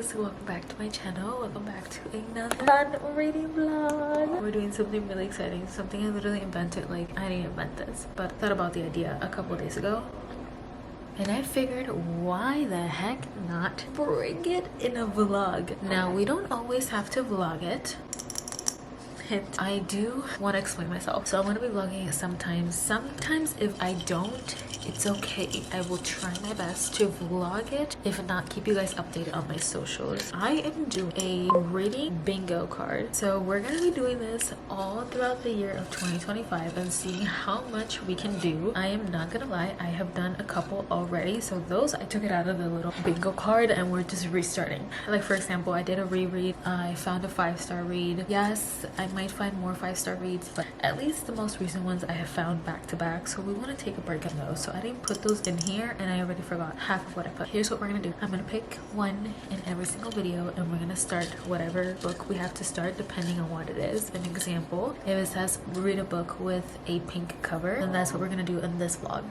guys, welcome back to my channel. Welcome back to another fun reading vlog. We're doing something really exciting, something I literally invented. Like, I didn't invent this, but I thought about the idea a couple days ago, and I figured, why the heck not bring it in a vlog? Now, we don't always have to vlog it. I do want to explain myself, so I'm going to be vlogging sometimes if I don't, it's okay. I will try my best to vlog it. If not, keep you guys updated on my socials. I am doing a reading bingo card, so we're going to be doing this all throughout the year of 2025 and seeing how much we can do. I am not gonna lie, I have done a couple already, so those I took it out of the little bingo card and we're just restarting. Like, for example, I did a reread. I found a 5-star read. Yes, I might find more 5-star reads, but at least the most recent ones I have found back to back, so we want to take a break on those. So I didn't put those in here and I already forgot half of what I put. Here's what we're gonna do. I'm gonna pick one in every single video and we're gonna start whatever book we have to start depending on what it is. An example, if it says read a book with a pink cover, then that's what we're gonna do in this vlog.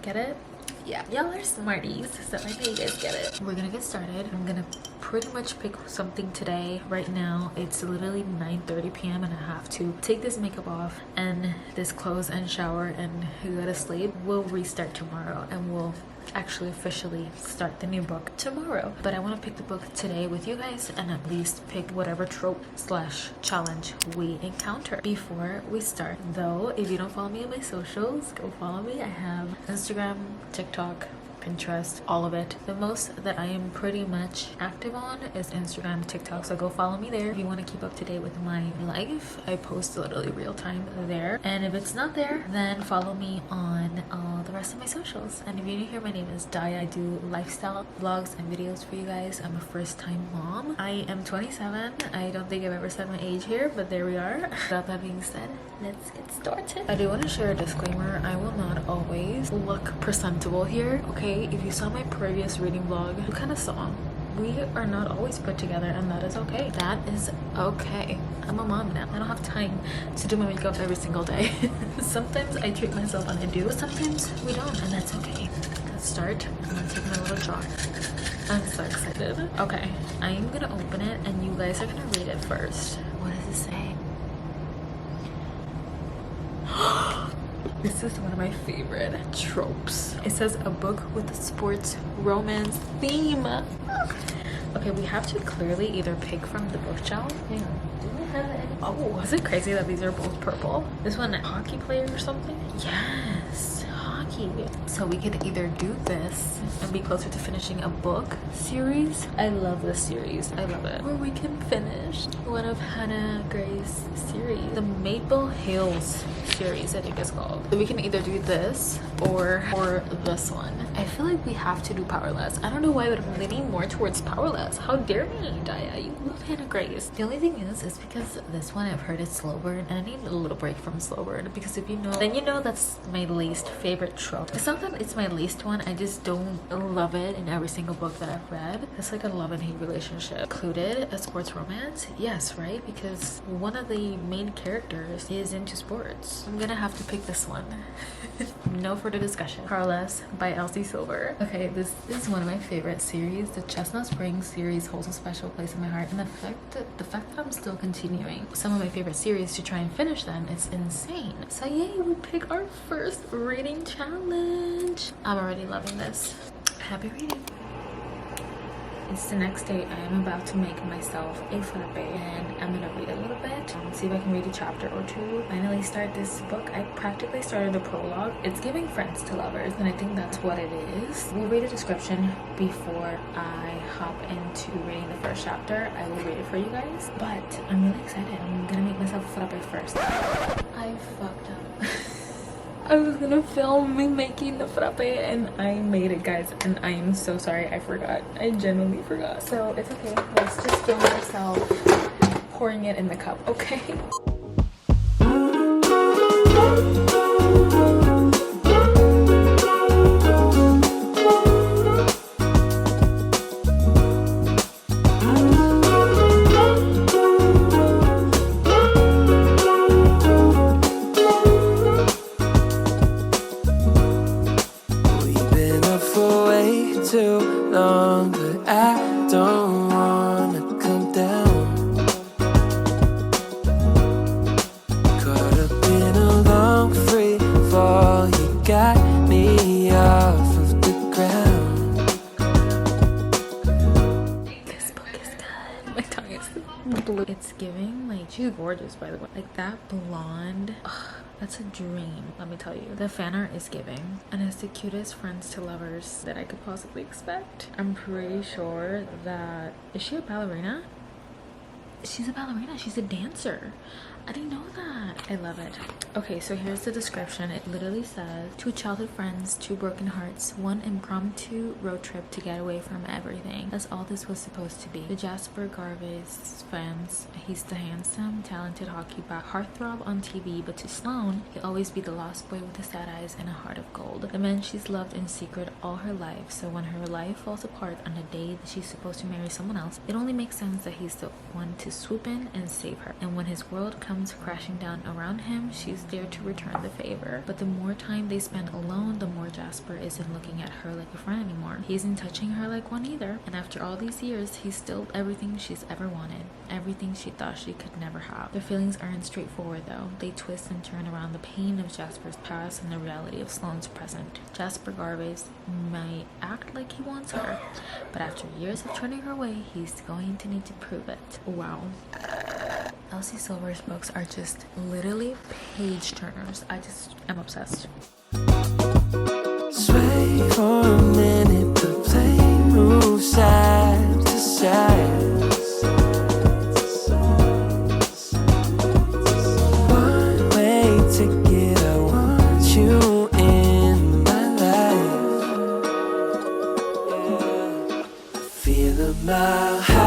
Get it? Yeah, y'all are smarties, so I know you guys get it. We're gonna get started. I'm gonna pretty much pick something today. Right now it's literally 9:30 p.m. and I have to take this makeup off and this clothes and shower and go to sleep. We'll restart tomorrow and we'll actually officially start the new book tomorrow, but I want to pick the book today with you guys and at least pick whatever trope / challenge we encounter before we start. Though, if you don't follow me on my socials, go follow me. I have Instagram, TikTok, Pinterest, all of it. The most that I am pretty much active on is Instagram, TikTok, so go follow me there if you want to keep up to date with my life. I post literally real time there, and if it's not there, then follow me on all the rest of my socials. And if you're new here, my name is Daya. I do lifestyle vlogs and videos for you guys. I'm a first-time mom. I am 27. I don't think I've ever said my age here, but there we are. Without that being said, let's get started. I do want to share a disclaimer. I will not always look presentable here, okay? If you saw my previous reading vlog, you kind of saw we are not always put together, and that is okay. That is okay. I'm a mom now. I don't have time to do my makeup every single day. Sometimes I treat myself and I do, sometimes we don't, and that's okay. Let's start. I'm gonna take my little jar. I'm so excited. Okay, I'm gonna open it and you guys are gonna read it first. What does it say? This is one of my favorite tropes. It says a book with a sports romance theme. Okay, we have to clearly either pick from the bookshelf. Hang on. Do we have any? Oh, is it crazy that these are both purple? This one a hockey player or something? Yes, hockey. So we could either do this and be closer to finishing a book series. I love this series. I love it. Or we can finish one of Hannah Gray's series. The Maple Hills series, I think it's called. So we can either do this or this one. I feel like we have to do Powerless. I don't know why, but I'm leaning more towards Powerless. How dare me, Daya? You love Hannah Grace. The only thing is because this one I've heard it's slow burn, and I need a little break from slow burn, because if you know, then you know that's my least favorite trope. It's not that it's my least one, I just don't love it in every single book that I've read. It's like a love and hate relationship. Included a sports romance? Yes, right? Because one of the main characters is into sports. I'm gonna have to pick this one. No further discussion. Powerless by Elsie Silver. Okay, this is one of my favorite series. The Chestnut Springs series holds a special place in my heart, and the fact that I'm still continuing some of my favorite series to try and finish them, it's insane. So yay, we pick our first reading challenge. I'm already loving this. Happy reading. It's the next day. I am about to make myself a frappe and I'm gonna read a little bit, see if I can read a chapter or two. Finally start this book. I practically started the prologue. It's giving friends to lovers, and I think that's what it is. We'll read a description before I hop into reading the first chapter. I will read it for you guys, but I'm really excited. I'm gonna make myself a frappe first. I fucked up. I was gonna film me making the frappe and I made it, guys, and I am so sorry. I forgot. I genuinely forgot. So it's okay. Let's just film myself pouring it in the cup, okay? Too long, but I don't want It's giving like, she's gorgeous by the way. Like that blonde, ugh, that's a dream, let me tell you. The fan art is giving, and it's the cutest friends to lovers that I could possibly expect. I'm pretty sure that, is she a ballerina? She's a ballerina, she's a dancer. I didn't know that. I love it. Okay, so here's the description. It literally says, two childhood friends, two broken hearts, one impromptu road trip to get away from everything. That's all this was supposed to be. The Jasper Garvey's fans, he's the handsome, talented hockey back heartthrob on TV, but to Sloane, he'll always be the lost boy with the sad eyes and a heart of gold. The man she's loved in secret all her life, so when her life falls apart on the day that she's supposed to marry someone else, it only makes sense that he's the one to swoop in and save her. And when his world comes crashing down around him, she's there to return the favor. But the more time they spend alone, the more Jasper isn't looking at her like a friend anymore. He isn't touching her like one either. And after all these years, he's still everything she's ever wanted, everything she thought she could never have. Their feelings aren't straightforward though. They twist and turn around the pain of Jasper's past and the reality of Sloane's present. Jasper Garvey's might act like he wants her, but after years of turning her away, he's going to need to prove it. Wow. Elsie Silver's books are just literally page turners. I'm obsessed. Sway for a minute, the plane moves side to side. One way ticket, I want you in my life. I feel a mile high.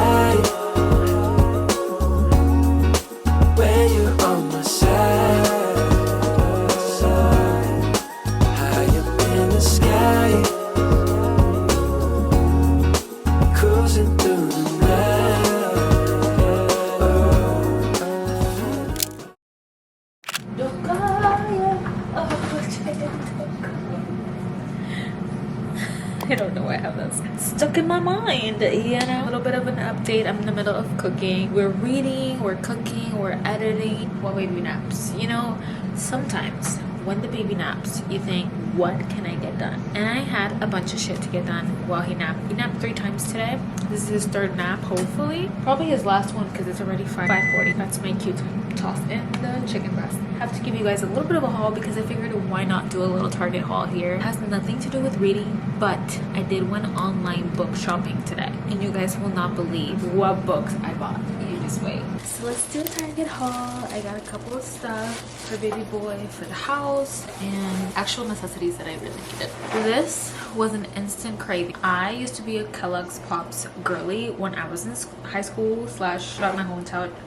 I don't know why I have this stuck in my mind, you know. A little bit of an update. I'm in the middle of cooking. We're reading, we're cooking, we're editing while baby naps. You know, sometimes when the baby naps, you think, what can I get done? And I had a bunch of shit to get done while he napped. He napped 3 times today. This is his 3rd nap, hopefully. Probably his last one because it's already 5:40. That's my cute toss in the chicken breast. I have to give you guys a little bit of a haul because I figured why not do a little Target haul here. It has nothing to do with reading, but I did one online book shopping today. And you guys will not believe what books I bought. You just wait. So let's do a Target haul. I got a couple of stuff for baby boy, for the house, and actual necessities that I really needed. This was an instant craving. I used to be a Kellogg's Pops girly when I was in high school / throughout my whole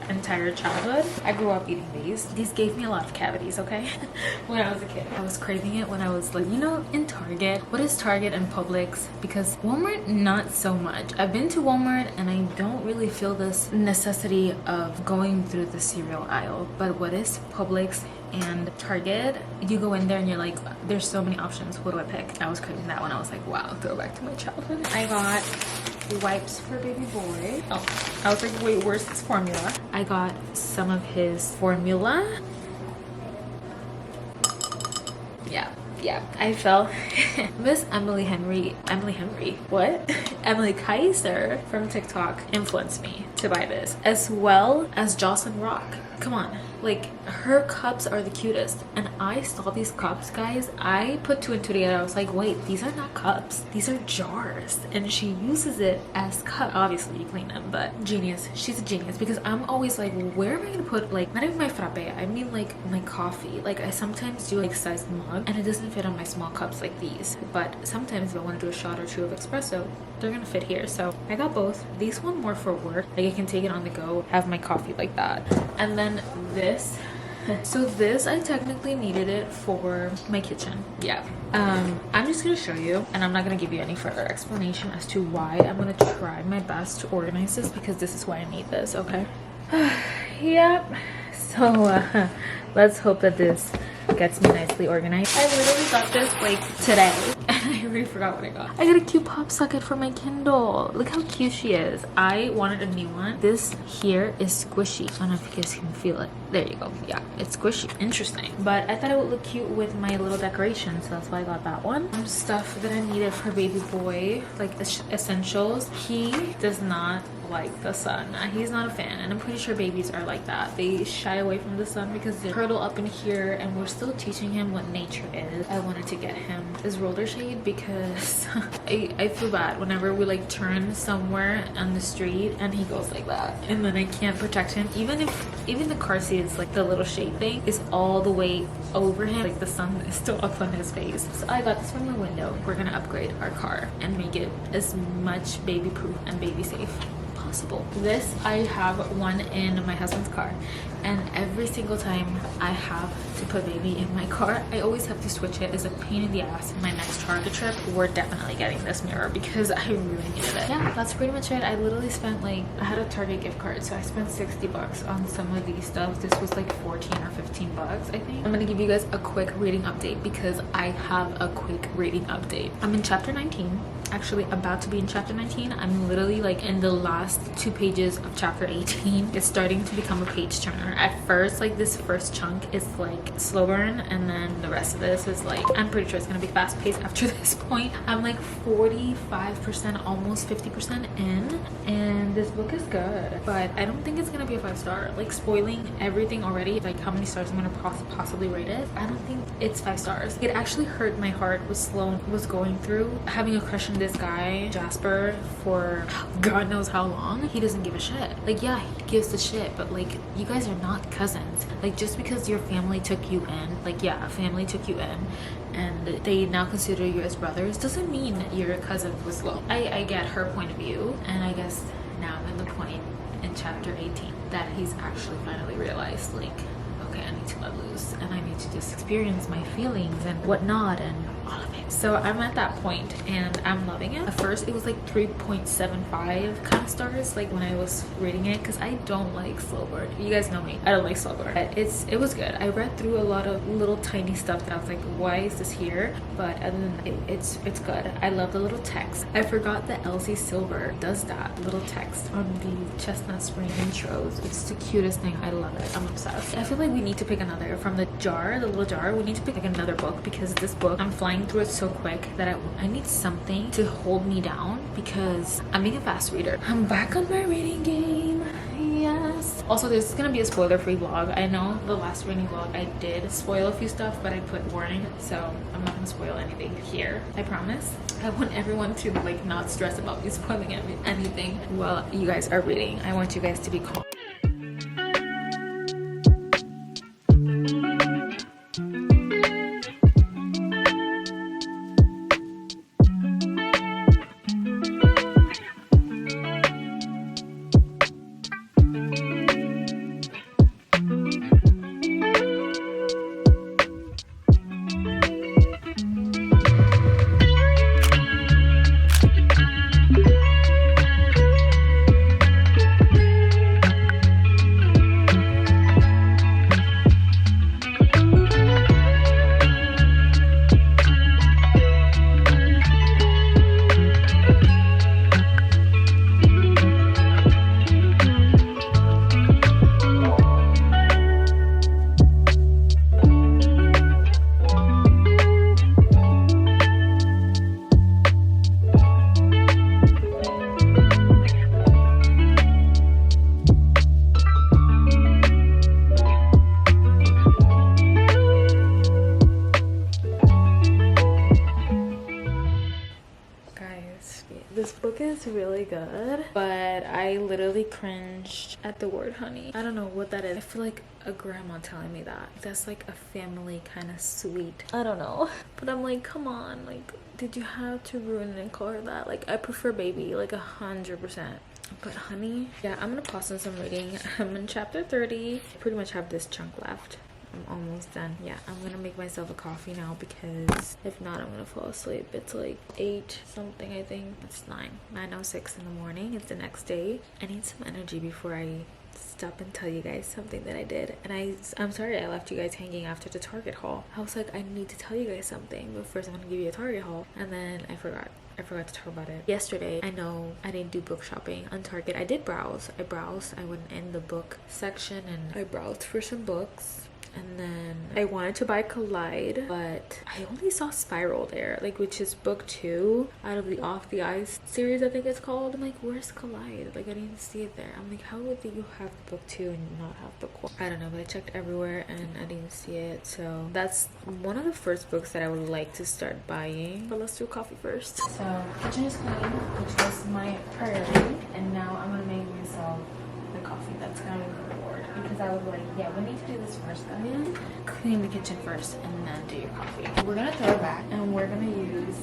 entire childhood. I grew up eating these. These gave me a lot of cavities, okay? When I was a kid. I was craving it when I was like, you know, in Target. What is Target and Publix? Because Walmart, not so much. I've been to Walmart and I don't really feel this necessity of going through the cereal aisle. But what is Publix and Target, you go in there and you're like, there's so many options, what do I pick? I was craving that one. I was like, wow, throwback to my childhood. I got wipes for baby boy. Oh, I was like, wait, where's his formula? I got some of his formula. Yeah, I fell. Miss Emily Kaiser from TikTok influenced me to buy this, as well as Jocelyn Rock. Come on, like her cups are the cutest, and I saw these cups, guys. I put 2 and 2 together. I was like, wait, these are not cups, these are jars, and she uses it as cup. Obviously you clean them, but genius. She's a genius, because I'm always like, where am I gonna put, like, not even my frappe, I mean like my coffee. Like I sometimes do like sized mug and it doesn't fit on my small cups like these, but sometimes if I want to do a shot or 2 of espresso, they're gonna fit here. So I got both. These one more for work, like I can take it on the go, have my coffee like that. And then this, so this, I technically needed it for my kitchen. Yeah. I'm just gonna show you, and I'm not gonna give you any further explanation as to why. I'm gonna try my best to organize this because this is why I need this, okay? Yep. So let's hope that this gets me nicely organized. I literally got this like today and I already forgot what I got. I got a cute pop socket for my Kindle. Look how cute she is. I wanted a new one. This here is squishy. I don't know if you guys can feel it. There you go. Yeah, it's squishy. Interesting. But I thought it would look cute with my little decoration, so that's why I got that one. Some stuff that I needed for baby boy, like essentials. He does not like the sun. He's not a fan, and I'm pretty sure babies are like that. They shy away from the sun because they curl up in here, and we're still teaching him what nature is. I wanted to get him his roller shade because I feel bad whenever we like turn somewhere on the street and he goes like that, and then I can't protect him. Even the car seat is like the little shade thing is all the way over him, like the sun is still up on his face. So I got this from the window. We're gonna upgrade our car and make it as much baby proof and baby safe possible. This, I have one in my husband's car, and every single time I have to put baby in my car, I always have to switch it. It's a pain in the ass. My next charter trip, we're definitely getting this mirror because I really needed it. Yeah, that's pretty much it. I literally spent like, I had a Target gift card, so I spent 60 bucks on some of these stuff. This was like 14 or 15 bucks, I think. I'm gonna give you guys a quick reading update because I have a quick reading update. I'm in chapter 19. Actually about to be in chapter 19. I'm literally like in the last 2 pages of chapter 18. It's starting to become a page turner. At first, like this first chunk is like slow burn, and then the rest of this is like, I'm pretty sure it's gonna be fast paced after this point. I'm like 45%, almost 50% in, and this book is good, but I don't think it's gonna be a 5-star. Like spoiling everything already, like how many stars I'm gonna possibly rate it. I don't think it's 5 stars. It actually hurt my heart what Sloan was going through, having a crush on this guy Jasper for God knows how long. He doesn't give a shit. Like, yeah, he gives a shit, but like, you guys are not cousins. Like, just because your family took you in, like, yeah, family took you in and they now consider you as brothers, doesn't mean you're a cousin with Sloan. I get her point of view, and I guess now I'm in the point in chapter 18 that he's actually finally realized, like, okay, I need to let loose and I need to just experience my feelings and whatnot and all of it. So I'm at that point and I'm loving it. At first it was like 3.75 kind of stars, like when I was reading it, because I don't like slow burn. You guys know me, I don't like slow burn. But it was good. I read through a lot of little tiny stuff that I was like, why is this here? But other than that, it's good. I love the little text. I forgot that Elsie Silver does that little text on the Chestnut Spring intros. It's the cutest thing. I love it. I'm obsessed. I feel like we need to pick another from the jar, the little jar. We need to pick like another book, because this book, I'm flying through it so quick that I need something to hold me down, because I'm being a fast reader. I'm back on my reading game. Yes. Also, this is gonna be a spoiler-free vlog. I know the last reading vlog I did spoil a few stuff, but I put warning, so I'm not gonna spoil anything here. I promise. I want everyone to like not stress about me spoiling anything while you guys are reading. I want you guys to be calm. This book is really good, but I literally cringed at the word honey. I don't know what that is. I feel like a grandma telling me that. That's like a family kind of sweet. I don't know. But I'm like, come on, like, did you have to ruin it and call her that? Like, I prefer baby, like 100%. But honey, yeah, I'm gonna pause on some reading. I'm in chapter 30. I pretty much have this chunk left. I'm almost done. Yeah, I'm gonna make myself a coffee now, because if not, I'm gonna fall asleep. It's like 8 something, I think. It's 9:06 in the morning. It's the next day. I need some energy before I stop and tell you guys something that I did. And I'm sorry I left you guys hanging after the Target haul. I was like, I need to tell you guys something, but first I'm gonna give you a Target haul, and then I forgot to talk about it yesterday. I know I didn't do book shopping on Target. I did browse. I went in the book section and I browsed for some books. And then I wanted to buy Collide, but I only saw Spiral there, like, which is book 2 out of the Off the Ice series, I think it's called. I'm like, where's Collide? Like, I didn't see it there. I'm like, how would you have book 2 and not have book 1? I don't know, but I checked everywhere and I didn't see it. So that's one of the first books that I would like to start buying. But let's do coffee first. So kitchen is clean, which was my priority, and now I'm gonna make myself the coffee. That's gonna be my reward, because I was like, yeah, we need to do this first, guys. Clean the kitchen first and then do your coffee. We're gonna throw it back and we're gonna use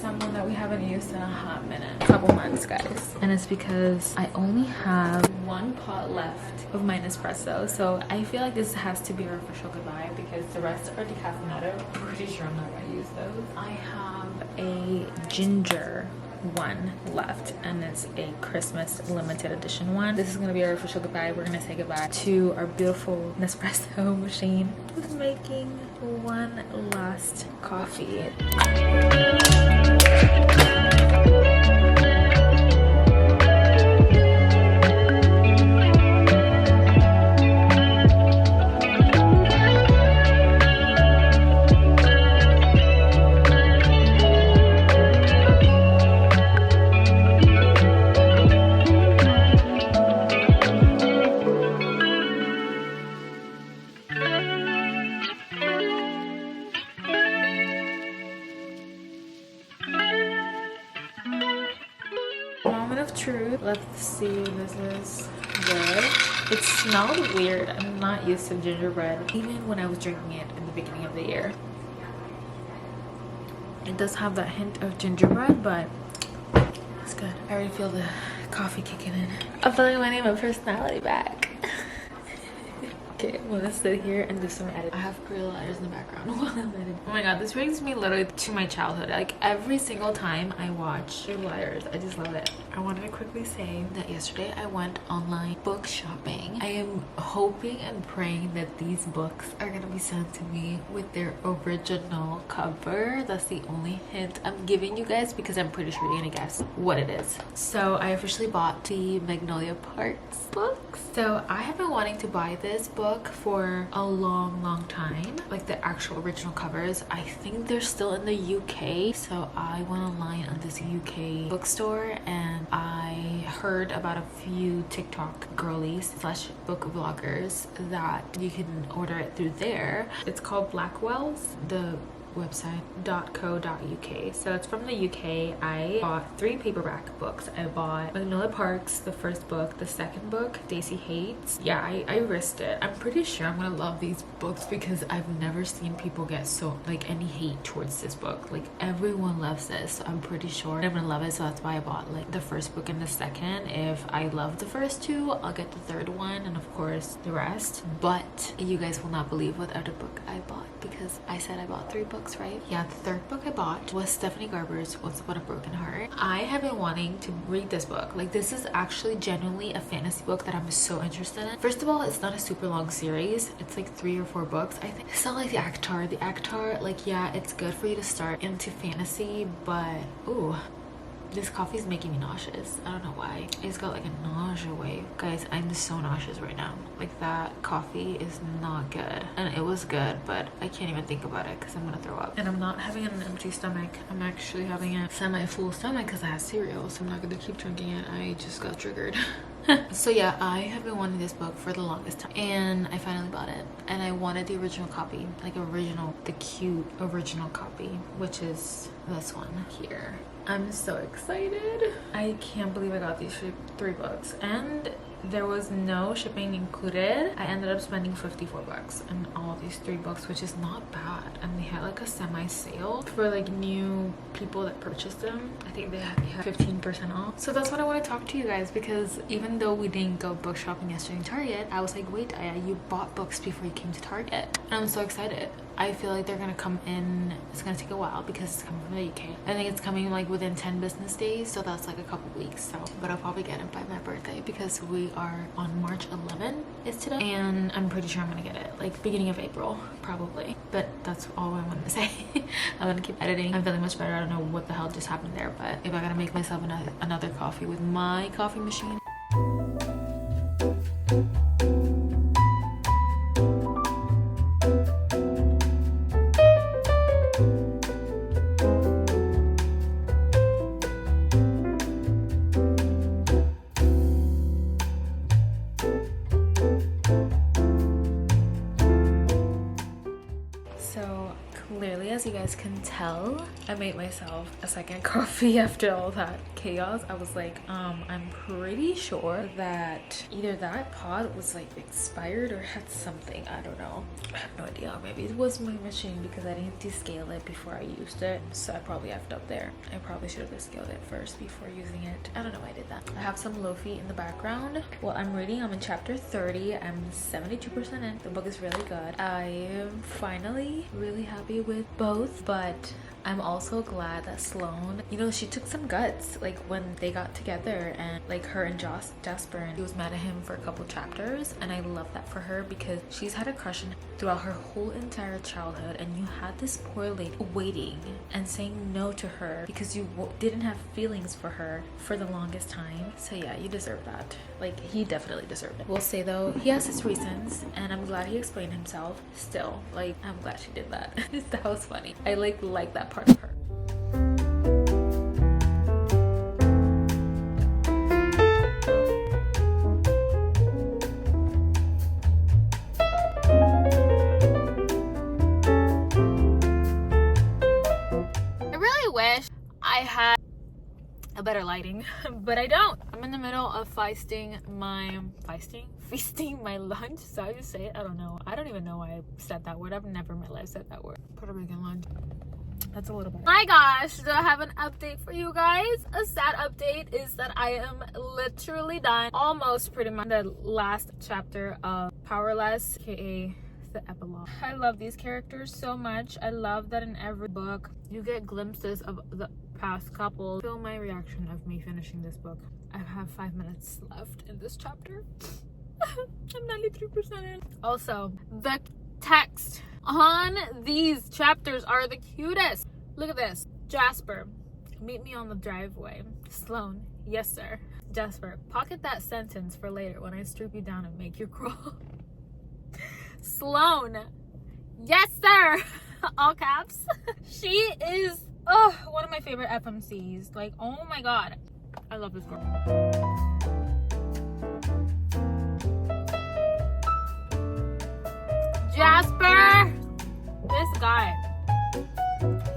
someone that we haven't used in a hot minute, a couple months, guys. And it's because I only have 1 pot left of my Nespresso, so I feel like this has to be our official goodbye because the rest are decaffeinated. I'm pretty sure I'm not gonna use those. I have a ginger one left, and it's a Christmas limited edition one. This is gonna be our official goodbye. We're gonna say goodbye to our beautiful Nespresso machine with making one last coffee. Truth. Let's see if this is good. It smelled weird. I'm not used to gingerbread, even when I was drinking it in the beginning of the year. It does have that hint of gingerbread, but it's good. I already feel the coffee kicking in. I'm feeling my name and personality back. Okay, I'm gonna sit here and do some editing. I have Pretty Little Liars in the background while I'm editing. Oh my god, this brings me literally to my childhood. Like, every single time I watch Pretty Little Liars, I just love it. I wanted to quickly say that yesterday I went online book shopping. I am hoping and praying that these books are gonna be sent to me with their original cover. That's the only hint I'm giving you guys, because I'm pretty sure you're gonna guess what it is. So I officially bought the Magnolia Parks books. So I have been wanting to buy this book for a long time, like the actual original covers. I think they're still in the UK, so I went online on this UK bookstore and I heard about a few TikTok girlies / book vloggers that you can order it through there. It's called Blackwell's, the website .co.uk. So it's from the UK. I bought 3 paperback books. I bought Magnolia Parks, the first book, the second book, Daisy Hates. Yeah, I risked it. I'm pretty sure I'm gonna love these books because I've never seen people get so like any hate towards this book. Like, everyone loves this, so I'm pretty sure I'm gonna love it. So that's why I bought like the first book and the second. If I love the first 2, I'll get the third one and of course the rest. But you guys will not believe what other book I bought, because I said I bought 3 books, right? Yeah, the third book I bought was Stephanie Garber's Once Upon a Broken Heart. I have been wanting to read this book. Like, this is actually genuinely a fantasy book that I'm so interested in. First of all, it's not a super long series. It's like 3 or 4 books. I think it's not like the ACOTAR. The ACOTAR, like, yeah, it's good for you to start into fantasy, but ooh, this coffee is making me nauseous. I don't know why. It's got like a nausea wave. Guys, I'm so nauseous right now. Like, that coffee is not good. And it was good, but I can't even think about it because I'm gonna throw up. And I'm not having an empty stomach. I'm actually having a semi-full stomach because I have cereal. So I'm not gonna keep drinking it. I just got triggered. So yeah, I have been wanting this book for the longest time and I finally bought it. And I wanted the original copy, like the cute original copy, which is this one here. I'm so excited. I can't believe I got these 3 books and there was no shipping included. I ended up spending 54 bucks on all of these 3 books, which is not bad. And they had like a semi-sale for like new people that purchased them. I think they had 15% off. So that's what I want to talk to you guys, because even though we didn't go book shopping yesterday in Target, I was like, wait, Daya, you bought books before you came to Target. And I'm so excited. I feel like they're gonna come in, it's gonna take a while because it's coming from the UK. I think it's coming like within 10 business days, so that's like a couple weeks. So, but I'll probably get it by my birthday because we we are on March 11 is today, and I'm pretty sure I'm gonna get it like beginning of April probably, but that's all I wanted to say. I'm gonna keep editing. I'm feeling much better. I don't know what the hell just happened there, but if I gotta make myself another coffee with my coffee machine. Clearly, as you guys can tell, I made myself a second coffee after all that chaos. I was like, I'm pretty sure that either that pod was like expired or had something. I don't know. I have no idea. Maybe it was my machine because I didn't descale it before I used it. So I probably effed up there. I probably should have descaled it first before using it. I don't know why I did that. I have some Lofi in the background. Well, I'm reading. I'm in chapter 30. I'm 72% in. The book is really good. I am finally really happy with both, but I'm also glad that Sloane, you know, she took some guts like when they got together, and like her and Jasper, and she was mad at him for a couple chapters, and I love that for her because she's had a crush on him throughout her whole entire childhood, and you had this poor lady waiting and saying no to her because you didn't have feelings for her for the longest time. So yeah, you deserve that. Like, he definitely deserved it. We'll say though, he has his reasons, and I'm glad he explained himself. Still, like, I'm glad she did that. That was funny. I like that part of her. I really wish I had a better lighting, but I don't. I'm in the middle of feasting my lunch. So I just say it. I don't know. I don't even know why I said that word. I've never in my life said that word. Puerto Rican lunch. That's a little bit. My gosh, do I have an update for you guys? A sad update is that I am literally done, almost pretty much, the last chapter of Powerless, aka the epilogue. I love these characters so much. I love that in every book you get glimpses of the past couple. Feel my reaction of me finishing this book. I have 5 minutes left in this chapter. I'm 93% in. Also, the text on these chapters are the cutest. Look at this. Jasper, meet me on the driveway. Sloane, yes sir. Jasper, pocket that sentence for later when I strip you down and make you crawl. Sloane, yes sir. All caps. She is one of my favorite FMCs. Like, oh my god, I love this girl. Jasper, this guy,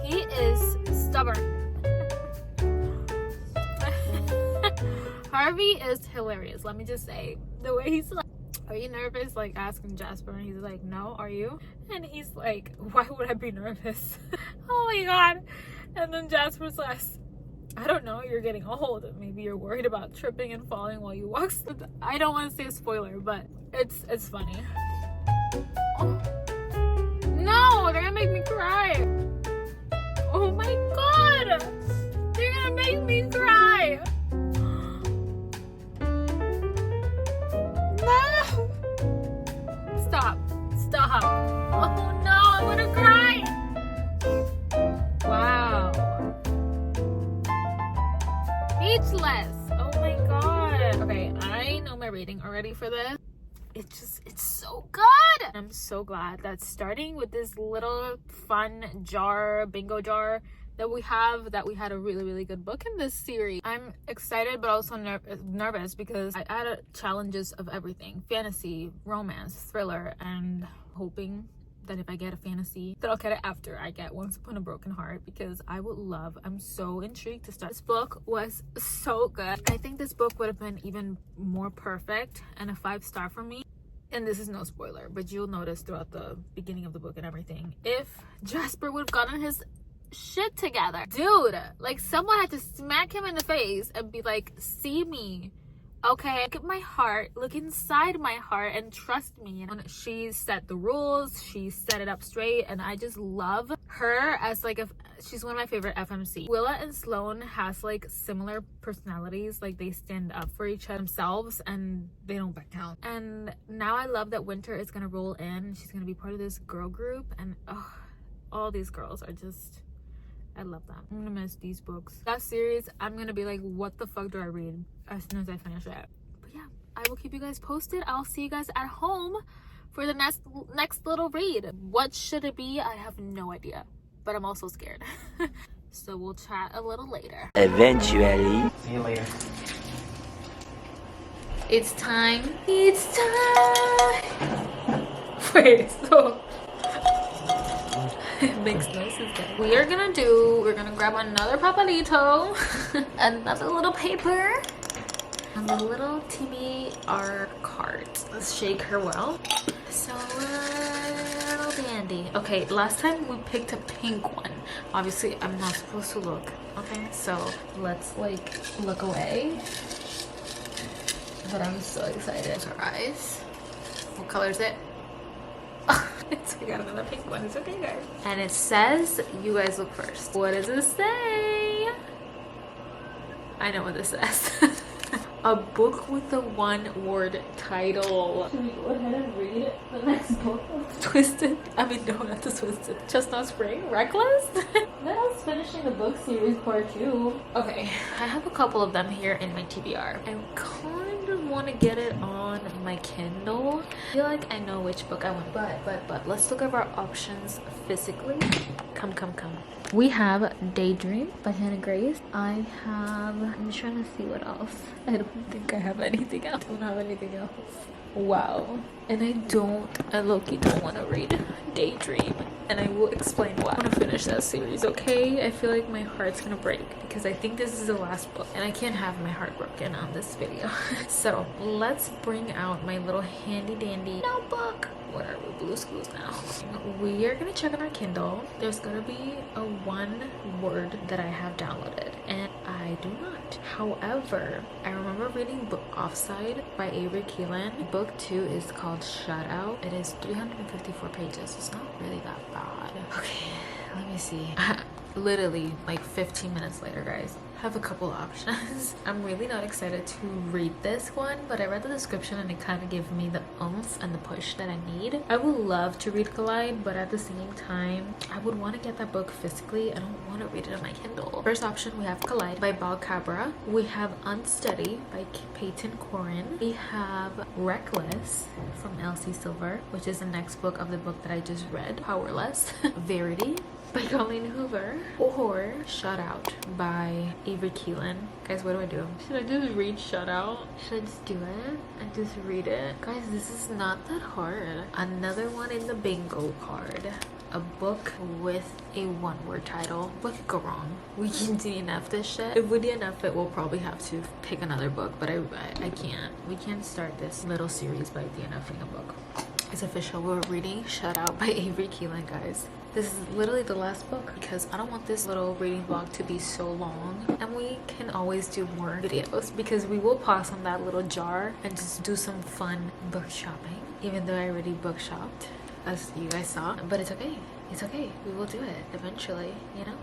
he is stubborn. Harvey is hilarious. Let me just say, the way he's like, are you nervous? Like, asking Jasper, and he's like, no, are you? And he's like, why would I be nervous? Oh my god. And then Jasper says, I don't know, you're getting old. Maybe you're worried about tripping and falling while you walk. I don't want to say a spoiler, but it's funny. Oh. No, they're gonna make me cry. Oh my god, they're gonna make me cry. No, stop. Oh no, I'm gonna cry. Wow, speechless. Oh my god. Okay, I know my rating already for this. It's so good. I'm so glad that starting with this little fun bingo jar that we had a really good book in this series. I'm excited but also nervous because I added challenges of everything: fantasy, romance, thriller, and hoping that if I get a fantasy that I'll get it after I get Once Upon a Broken Heart, because I'm so intrigued to start. This book was so good. I think this book would have been even more perfect and a 5-star for me, and this is no spoiler, but you'll notice throughout the beginning of the book and everything, if Jasper would have gotten his shit together. Dude, like, someone had to smack him in the face and be like, see me Okay, look at my heart, look inside my heart, and trust me, she set the rules, she set it up straight, and I just love her as like she's one of my favorite FMC. Willa and Sloan has like similar personalities, like they stand up for each other themselves and they don't back down. And now I love that Winter is gonna roll in, she's gonna be part of this girl group, and all these girls are just, I love them. I'm gonna miss these books. That series, I'm gonna be like, what the fuck do I read as soon as I finish it? But yeah, I will keep you guys posted. I'll see you guys at home for the next little read. What should it be? I have no idea, but I'm also scared. So we'll chat a little later. Eventually. See you later. It's time. It's time. Wait, so it makes noises, guys. We're gonna grab another papelito, another little paper, and a little TBR card. Let's shake her well. So dandy. Okay, last time we picked a pink one. Obviously, I'm not supposed to look. Okay, so let's like look away. But I'm so excited. Her eyes. What color is it? We got another pink one. It's okay, guys. And it says, you guys look first. What does it say? I know what this says. A book with a one-word title. Should we go ahead and read the next book? Twisted. I mean, no, not the Twisted. Chestnut Spring? Reckless? Then I was finishing the book series part 2. Okay, I have a couple of them here in my TBR. I kind of want to get it on my Kindle. I feel like I know which book I want, but let's look at our options physically. Come. We have Daydream by Hannah Grace. I'm trying to see what else. I don't think I have anything else. I don't have anything else. Wow. And I low-key don't want to read Daydream. And I will explain why. I want to finish that series, okay? I feel like my heart's gonna break because I think this is the last book. And I can't have my heart broken on this video. So let's bring out my little handy dandy notebook. What are we, Blue Schools now? We are gonna check on our Kindle. There's gonna be a one word that I have downloaded and I do not. However, I remember reading book Offside by Avery Keelan. Book 2 is called Shut Out. It is 354 pages. It's not really that bad. Okay, let me see. Literally like 15 minutes later, guys. Have a couple options. I'm really not excited to read this one, but I read the description and it kind of gave me the oomph and the push that I need. I would love to read Collide, but at the same time, I would want to get that book physically. I don't want to read it on my Kindle. First option, we have Collide by Bob Cabra. We have Unsteady by Peyton Corin. We have Reckless from Elsie Silver, which is the next book of the book that I just read, Powerless. Verity by Colleen Hoover, or Shut Out by Avery Keelan. Guys, what do? Should I just read Shut Out? Should I just do it and just read it? Guys, this is not that hard. Another one in the bingo card. A book with a one-word title. What could go wrong? We can DNF this shit. If we DNF it, we'll probably have to pick another book, but I can't. We can't start this little series by DNFing a book. It's official. We're reading Shut Out by Avery Keelan, guys. This is literally the last book because I don't want this little reading vlog to be so long, and we can always do more videos because we will pause on that little jar and just do some fun book shopping, even though I already book shopped, as you guys saw. But it's okay. It's okay. We will do it eventually, you know?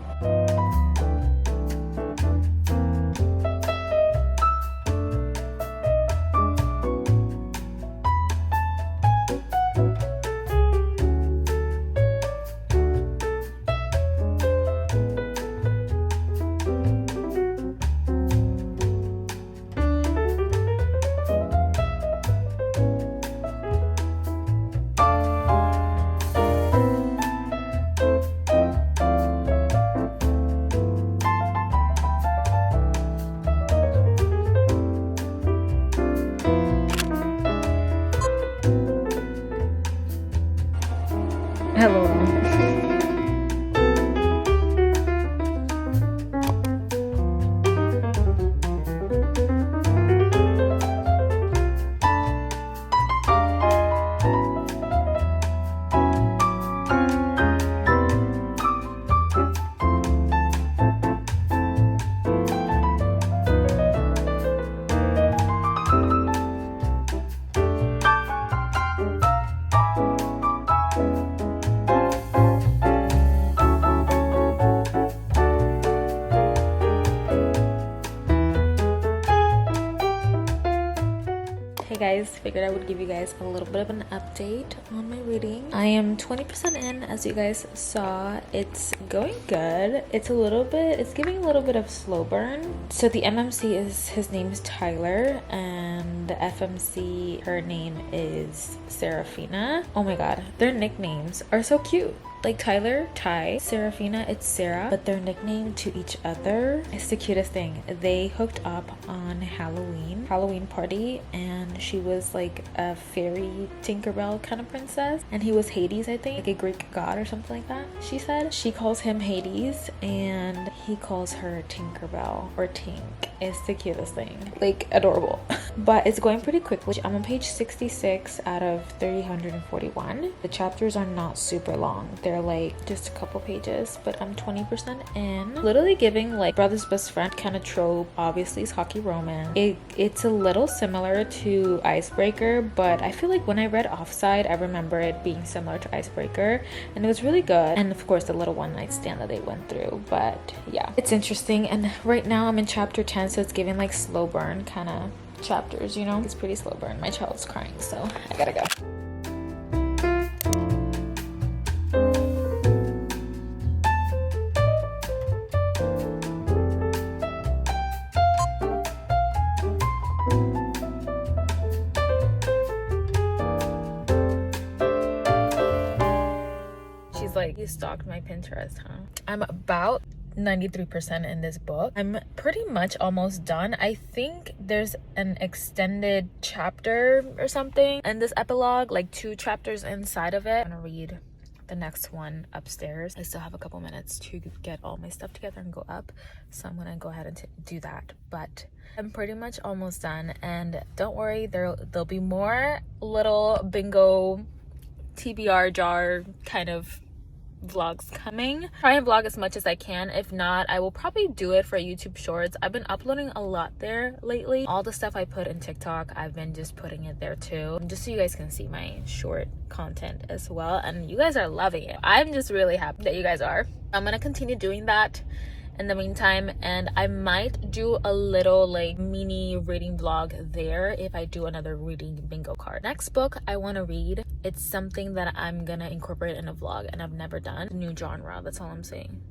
guys, figured I would give you guys a little bit of an update on my reading. I am 20% in, as you guys saw. It's going good. It's giving a little bit of slow burn. So the MMC his name is Tyler, and the FMC, her name is Serafina. Oh my god, their nicknames are so cute. Like Tyler, Ty, Serafina, it's Sarah, but their nickname to each other is the cutest thing. They hooked up on Halloween party, and she was like a fairy Tinkerbell kind of princess, and he was Hades, I think, like a Greek god or something like that. She said she calls him Hades, and he calls her Tinkerbell or Tink. It's the cutest thing, like adorable. But it's going pretty quickly. I'm on page 66 out of 341. The chapters are not super long. They're like just a couple pages, but I'm 20% in. Literally giving like brother's best friend kind of trope. Obviously it's hockey romance. It's a little similar to Icebreaker, but I feel like when I read Offside, I remember it being similar to Icebreaker, and it was really good. And of course the little one night stand that they went through. But yeah, it's interesting. And right now I'm in chapter 10, so it's giving like slow burn kind of chapters, you know. It's pretty slow burn. My child's crying, so I gotta go. She's like, you stalked my Pinterest, huh? I'm about 93% in this book. I'm pretty much almost done. I think there's an extended chapter or something in this epilogue, like 2 chapters inside of it. I'm gonna read the next one upstairs. I still have a couple minutes to get all my stuff together and go up, so I'm gonna go ahead and do that. But I'm pretty much almost done, and don't worry, there'll be more little bingo TBR jar kind of vlogs coming. Try and vlog as much as I can. If not, I will probably do it for YouTube Shorts. I've been uploading a lot there lately. All the stuff I put in TikTok, I've been just putting it there too, just so you guys can see my short content as well, and you guys are loving it. I'm just really happy that you guys are. I'm gonna continue doing that in the meantime, and I might do a little like mini reading vlog there if I do another reading bingo card. Next book I want to read, it's something that I'm gonna incorporate in a vlog and I've never done. New genre, that's all I'm saying,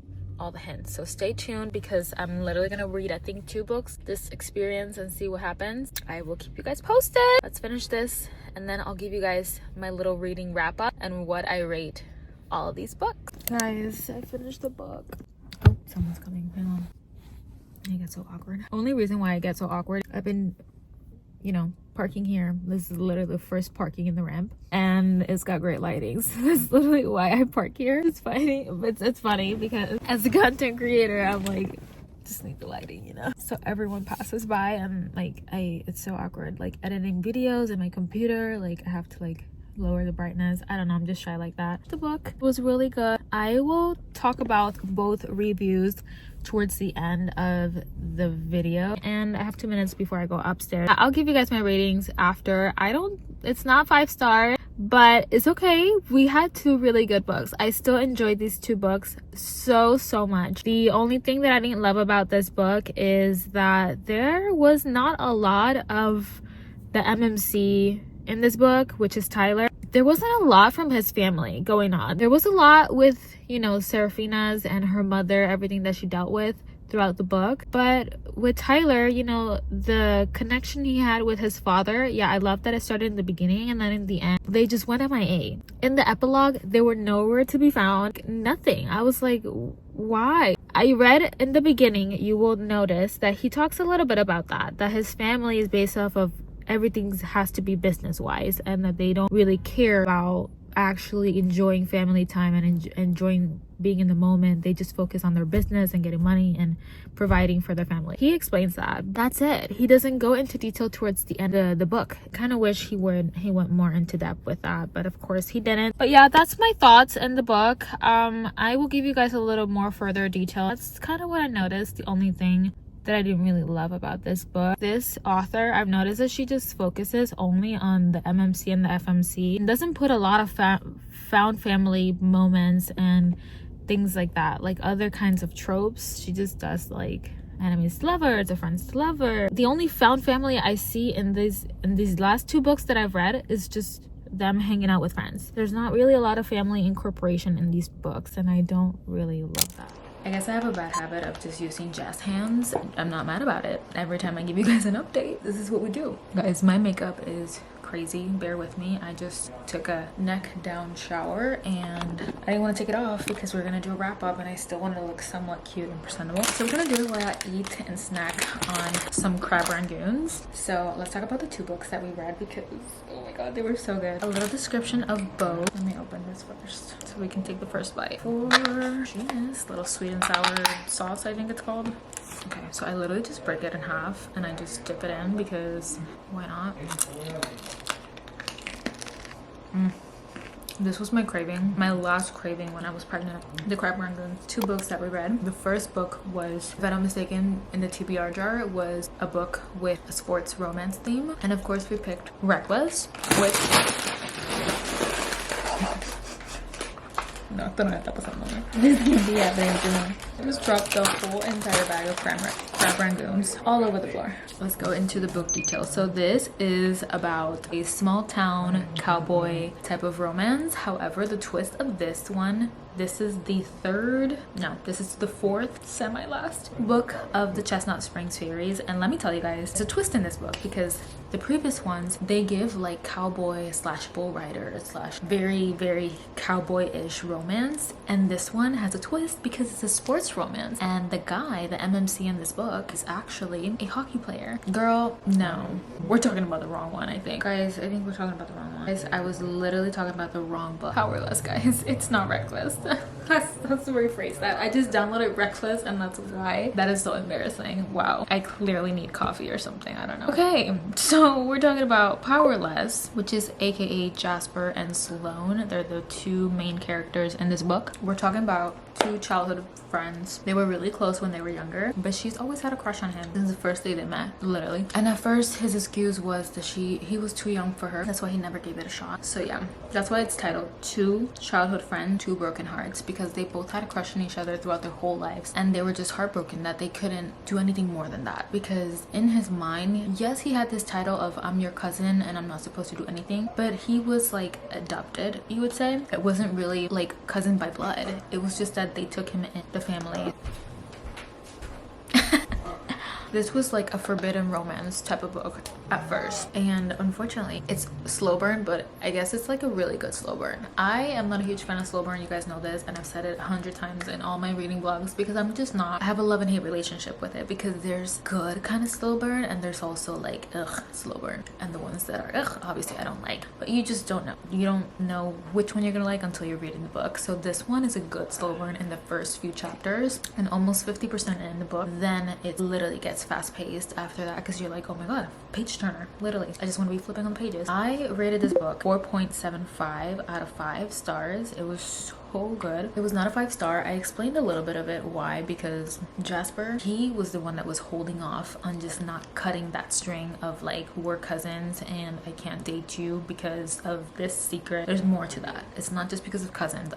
all the hints. So stay tuned, because I'm literally gonna read I think 2 books this experience and see what happens. I will keep you guys posted. Let's finish this, and then I'll give you guys my little reading wrap up and what I rate all of these books. Guys, I finished the book. Oh, someone's coming. Hang on. I get so awkward. Only reason why I get so awkward, I've been, you know, parking here. This is literally the first parking in the ramp, and it's got great lighting. So that's literally why I park here. It's funny. It's funny because as a content creator, I'm like, just need the lighting, you know. So everyone passes by, and like it's so awkward. Like editing videos in my computer, like I have to like lower the brightness. I don't know, I'm just shy like that. The book was really good. I will talk about both reviews towards the end of the video, and I have 2 minutes before I go upstairs. I'll give you guys my ratings after. It's not 5-star, but it's okay. We had 2 really good books. I still enjoyed these 2 books so much. The only thing that I didn't love about this book is that there was not a lot of the MMC in this book, which is Tyler. There wasn't a lot from his family going on. There was a lot with, you know, Serafina's and her mother, everything that she dealt with throughout the book. But with Tyler, you know, the connection he had with his father, yeah, I love that it started in the beginning, and then in the end they just went MIA. In the epilogue, they were nowhere to be found. Nothing. I was like, why? I read in the beginning, you will notice that he talks a little bit about that his family is based off of everything has to be business wise, and that they don't really care about actually enjoying family time and enjoying being in the moment. They just focus on their business and getting money and providing for their family. He explains that. That's it. He doesn't go into detail towards the end of the book. Kind of wish he went more into depth with that, but of course he didn't. But yeah, that's my thoughts in the book. I will give you guys a little more further detail. That's kind of what I noticed. The only thing that I didn't really love about this book, this author, I've noticed that she just focuses only on the MMC and the FMC and doesn't put a lot of found family moments and things like that, like other kinds of tropes. She just does like enemies to lovers, a friends to lover. The only found family I see in these last 2 books that I've read is just them hanging out with friends. There's not really a lot of family incorporation in these books, and I don't really love that. I guess I have a bad habit of just using jazz hands. I'm not mad about it. Every time I give you guys an update, this is what we do. Guys, my makeup is crazy, bear with me. I just took a neck down shower and I didn't want to take it off because we're gonna do a wrap up and I still want to look somewhat cute and presentable. So we're gonna do it while I eat and snack on some crab rangoons. So let's talk about the 2 books that we read because oh my god, they were so good. A little description of both. Let me open this first so we can take the first bite. For cheese, little sweet and sour sauce, I think it's called. Okay, so I literally just break it in half and I just dip it in because why not? This was my craving, my last craving when I was pregnant. The crab rangoons, 2 books that we read. The first book was, if I'm not mistaken, in the TBR jar, was a book with a sports romance theme. And of course we picked Reckless, which... No, esto no está pasando. I just dropped the whole entire bag of crab rangoons all over the floor. Let's go into the book details. So this is about a small town cowboy type of romance. However, the twist of this one, this is the 4th semi-last book of the Chestnut Springs series. And let me tell you guys, there's a twist in this book because the previous ones, they give like cowboy / bull rider / very, very cowboy-ish romance. And this one has a twist because it's a sports romance. And the guy, the MMC in this book, is actually a hockey player. Girl, no. We're talking about the wrong one, I think. Guys, I think we're talking about the wrong one. Guys, I was literally talking about the wrong book. Powerless, guys. It's not Reckless. Let's rephrase that. I just downloaded Reckless and that's why. That is so embarrassing. Wow. I clearly need coffee or something. I don't know. Okay, so we're talking about Powerless, which is aka Jasper and Sloane. They're the 2 main characters in this book. We're talking about 2 childhood friends. They were really close when they were younger, but she's always had a crush on him since the first day they met, literally. And at first his excuse was that he was too young for her. That's why he never gave it a shot. So yeah, that's why it's titled 2 Childhood Friends, 2 Broken Hearts, because they both had a crush on each other throughout their whole lives and they were just heartbroken that they couldn't do anything more than that. Because in his mind, yes, he had this title of I'm your cousin and I'm not supposed to do anything, but he was like adopted, you would say. It wasn't really like cousin by blood. It was just that they took him in the family. This was like a forbidden romance type of book at first, and unfortunately it's slow burn, but I guess it's like a really good slow burn. I am not a huge fan of slow burn, you guys know this, and I've said it 100 times in all my reading vlogs because I'm just not. I have a love and hate relationship with it because there's good kind of slow burn and there's also like ugh slow burn, and the ones that are ugh obviously I don't like, but you just don't know. You don't know which one you're gonna like until you're reading the book. So this one is a good slow burn in the first few chapters and almost 50% in the book. Then it literally gets fast-paced after that because you're like, oh my god, page turner, literally. I just want to be flipping on the pages. I rated this book 4.75 out of 5 stars. It was so good. It was not a 5-star. I explained a little bit of it why, because Jasper, he was the one that was holding off on just not cutting that string of like we're cousins and I can't date you because of this secret. There's more to that. It's not just because of cousins.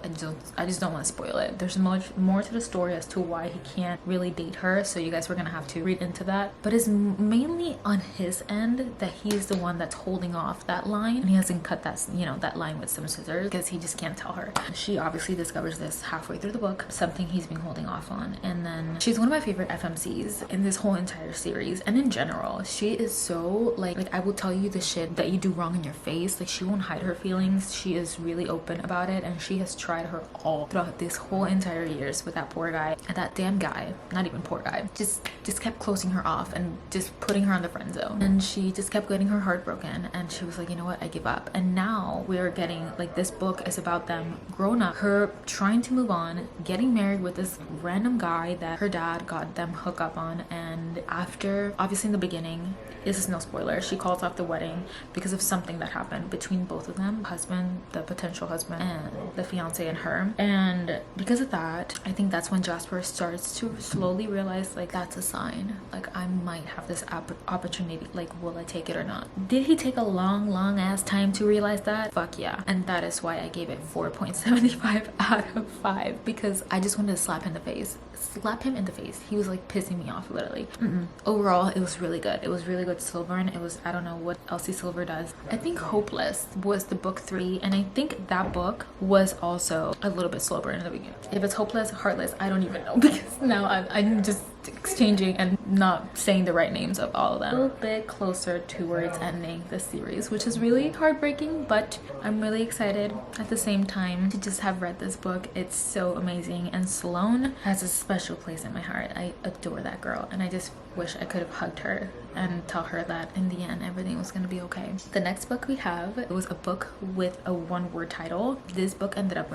I just don't want to spoil it. There's much more to the story as to why he can't really date her, so you guys were gonna have to read into that. But it's mainly on his end that he's the one that's holding off that line, and he hasn't cut that, you know, that line with some scissors because he just can't tell her. She obviously discovers this halfway through the book, something he's been holding off on. And then she's one of my favorite FMCs in this whole entire series, and in general. She is so like I will tell you the shit that you do wrong in your face. Like, she won't hide her feelings. She is really open about it, and she has tried her all throughout this whole entire years with that poor guy. And that damn guy, not even poor guy, just kept closing her off and just putting her on the friend zone. And she just kept getting her heart broken, and she was like, you know what, I give up. And now we are getting like, this book is about them grown up, her trying to move on, getting married with this random guy that her dad got them hook up on. And after, obviously in the beginning, this is no spoiler, she calls off the wedding because of something that happened between both of them, husband, the potential husband, and the fiance and her. And because of that, I think that's when Jasper starts to slowly realize, like, that's a sign, like I might have this opportunity, like will I take it or not? Did he take a long ass time to realize that? Fuck yeah. And that is why I gave it 4.75 5 out of 5 because I just wanted to slap him in the face. Slap him in the face. He was like pissing me off, literally. Overall, it was really good. It was really good. Silvern. It was, I don't know what Elsie Silver does. I think Hopeless was the book 3, and I think that book was also a little bit slower in the beginning. If it's Hopeless, Heartless, I don't even know because now I'm just exchanging and not saying the right names of all of them. A little bit closer towards ending the series, which is really heartbreaking, but I'm really excited at the same time to just have read this book. It's so amazing, and Sloane has a special place in my heart. I adore that girl, and I just wish I could have hugged her and tell her that in the end everything was going to be okay. The next book we have, it was a book with a one-word title. This book ended up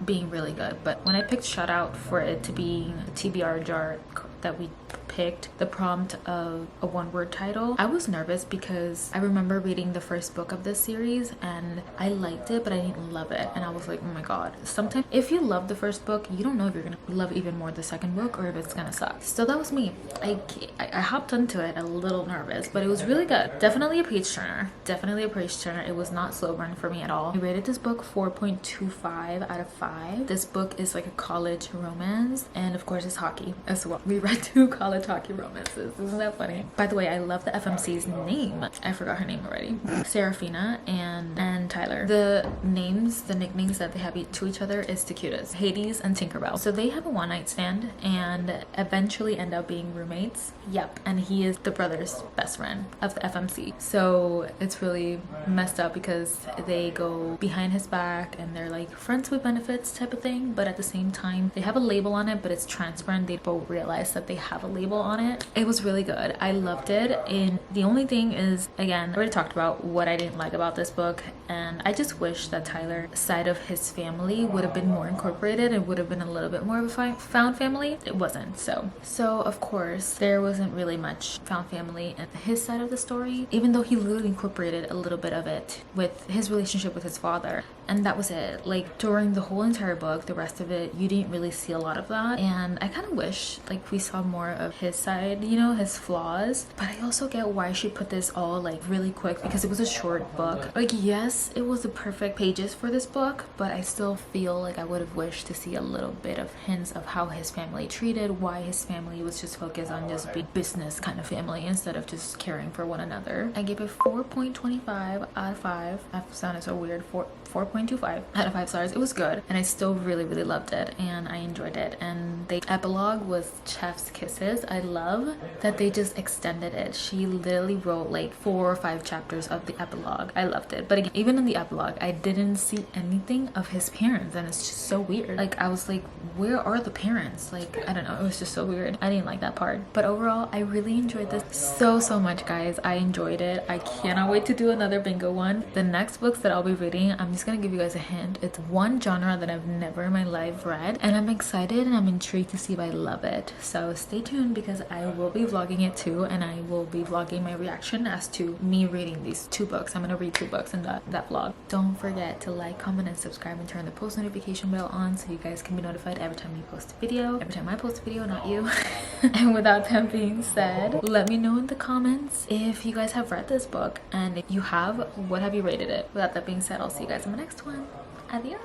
being really good, but when I picked Shout Out for it to be a TBR jar that we picked the prompt of a one-word title, I was nervous because I remember reading the first book of this series and I liked it, but I didn't love it, and I was like, oh my god. Sometimes if you love the first book, you don't know if you're gonna love even more the second book or if it's gonna suck. So that was me. I hopped into it a little nervous, but it was really good. Definitely a page turner. It was not slow burn for me at all. I rated this book 4.25 out of 5. This book is like a college romance, and of course it's hockey as well. We read 2 college hockey romances. Isn't that funny? By the way, I love the FMC's name. I forgot her name already. Serafina and Tyler. The nicknames that they have to each other is the cutest. Hades and Tinkerbell. So they have a one-night stand and eventually end up being roommates. Yep. And he is the brother's best friend of the FMC. So it's really messed up because they go behind his back and they're like friends with benefits type of thing, but at the same time they have a label on it, but it's transparent. They both realize that they have a label on it. It was really good. I loved it. And the only thing is, again, I already talked about what I didn't like about this book, and I just wish that Tyler's side of his family would have been more incorporated. It would have been a little bit more of a found family. It wasn't. So of course there wasn't really much found family in his side of the story, even though he literally incorporated a little bit of it with his relationship with his father, and that was it. Like during the whole entire book, the rest of it, you didn't really see a lot of that, and I kind of wish like we saw more of his side, you know, his flaws. But I also get why she put this all like really quick because it was a short book. Like yes, it was the perfect pages for this book, but I still feel like I would have wished to see a little bit of hints of how his family treated, why his family was just focused on just being business kind of family instead of just caring for one another. I gave it 4.25 out of 5. That sounded so weird. 4.25 out of 5 stars. It was good, and I still really loved it, and I enjoyed it. And the epilogue was chef's kisses. I love that they just extended it. She literally wrote like 4 or 5 chapters of the epilogue. I loved it. But again, even in the epilogue, I didn't see anything of his parents, and it's just so weird. Like I was like, where are the parents? Like I don't know, it was just so weird. I didn't like that part. But overall, I really enjoyed this so much, guys. I enjoyed it. I cannot wait to do another bingo one. The next books that I'll be reading, I'm just gonna give you guys a hint. It's one genre that I've never in my life read, and I'm excited and I'm intrigued to see if I love it. So stay tuned because I will be vlogging it too, and I will be vlogging my reaction as to me reading these 2 books. I'm gonna read 2 books in that vlog. Don't forget to like, comment, and subscribe, and turn the post notification bell on so you guys can be notified every time we post a video. Every time I post a video, not you. And without that being said, let me know in the comments if you guys have read this book, and if you have, what have you rated it? Without that being said, I'll see you guys in the next one. Adios.